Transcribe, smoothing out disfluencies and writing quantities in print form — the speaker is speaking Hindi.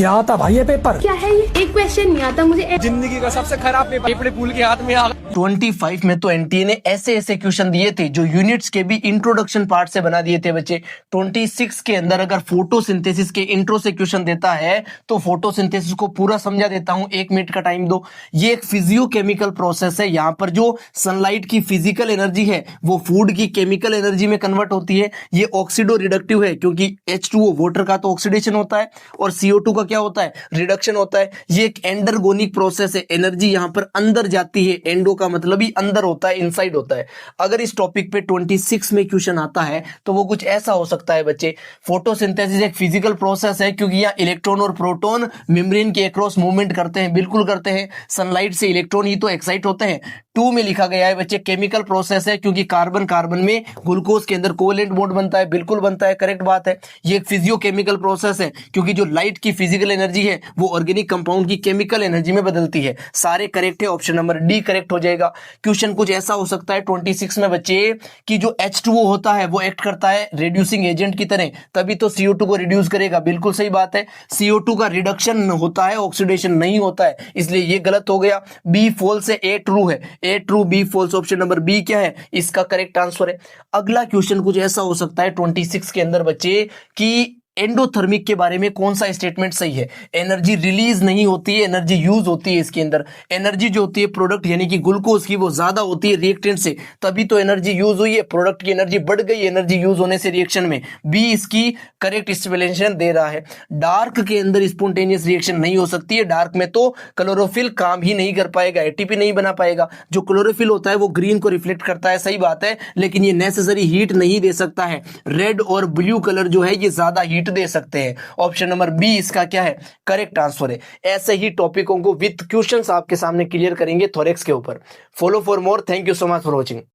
यहाँ था भाई ये पेपर। क्या है ये? एक क्वेश्चन नहीं आता मुझे। जिंदगी का सबसे खराब पेपर अपने पुल के हाथ में आ गया। 25 में तो एनटीए ने ऐसे ऐसे क्वेश्चन दिए थे जो यूनिट्स के भी इंट्रोडक्शन पार्ट से बना दिए थे बच्चे। 26 के अंदर अगर फोटोसिंथेसिस के इंट्रो से क्वेश्चन देता है तो फोटोसिंथेसिस को पूरा समझा देता हूं, 1 मिनट का टाइम दो। ये एक फिजियोकेमिकल प्रोसेस है। यहाँ पर जो सनलाइट की फिजिकल एनर्जी है वो फूड की केमिकल एनर्जी में कन्वर्ट होती है। ये ऑक्सीडो रिडक्टिव है क्योंकि H2O वाटर का तो ऑक्सीडेशन होता है और CO2 का क्या होता है, रिडक्शन होता है। ये एक एंडरगोनिक प्रोसेस है। एनर्जी यहाँ पर अंदर जाती है। एंडो का मतलब ही अंदर होता है, इनसाइड होता है। अगर इस टॉपिक पे 26 में क्वेश्चन आता है तो वो कुछ ऐसा हो सकता है बच्चे, फोटोसिंथेसिस एक फिजिकल प्रोसेस है क्योंकि यहाँ इलेक्ट्रॉन और प्रोटॉन मेम्ब्रेन के अक्रॉस मूवमेंट करते हैं। बिल्कुल करते हैं। सनलाइट से इलेक्ट्रॉन ही तो एक्साइट होते हैं। 2 में लिखा गया है बच्चे केमिकल प्रोसेस है क्योंकि कार्बन कार्बन में ग्लूकोज के अंदर कोवेलेंट बॉन्ड बनता है। बिल्कुल बनता है, करेक्ट बात है। ये एक फिजियोकेमिकल प्रोसेस है क्योंकि जो लाइट की फिजिकल एनर्जी है वो ऑर्गेनिक कंपाउंड की केमिकल एनर्जी में बदलती है। सारे करेक्ट है, ऑप्शन नंबर डी करेक्ट हो जाएगा। क्वेश्चन कुछ ऐसा हो सकता है 26 में बच्चे कि जो H2O होता है वो एक्ट करता है रेड्यूसिंग एजेंट की तरह, तभी तो CO2 को रिड्यूस करेगा। बिल्कुल सही बात है। CO2 का रिडक्शन होता है, ऑक्सीडेशन नहीं होता है, इसलिए ये गलत हो गया। बी फॉल्स है, ए ट्रू है। A true, B false. Option number B क्या है, इसका करेक्ट आंसर है। अगला क्वेश्चन कुछ ऐसा हो सकता है 26 के अंदर बच्चे कि एंडोथर्मिक के बारे में कौन सा स्टेटमेंट सही है। एनर्जी रिलीज नहीं होती है, एनर्जी यूज होती है। इसके अंदर एनर्जी जो होती है प्रोडक्ट यानी कि ग्लूकोज की वो ज्यादा होती है रिएक्टेंट से, तभी तो एनर्जी यूज हुई है। प्रोडक्ट की एनर्जी बढ़ गई एनर्जी यूज होने से रिएक्शन में। बी इसकी करेक्ट एक्सप्लेनेशन दे रहा है। डार्क के अंदर स्पॉन्टेनियस रिएक्शन नहीं हो सकती है। डार्क में तो क्लोरोफिल काम ही नहीं कर पाएगा, एटीपी नहीं बना पाएगा। जो क्लोरोफिल होता है वो ग्रीन को रिफ्लेक्ट करता है, सही बात है, लेकिन ये नेसेसरी हीट नहीं दे सकता है। रेड और ब्लू कलर जो है ये ज्यादा हीट दे सकते हैं। ऑप्शन नंबर बी इसका क्या है, करेक्ट आंसर है। ऐसे ही टॉपिकों को विद क्वेश्चंस आपके सामने क्लियर करेंगे थोरेक्स के ऊपर। Follow for more. Thank you so much for watching.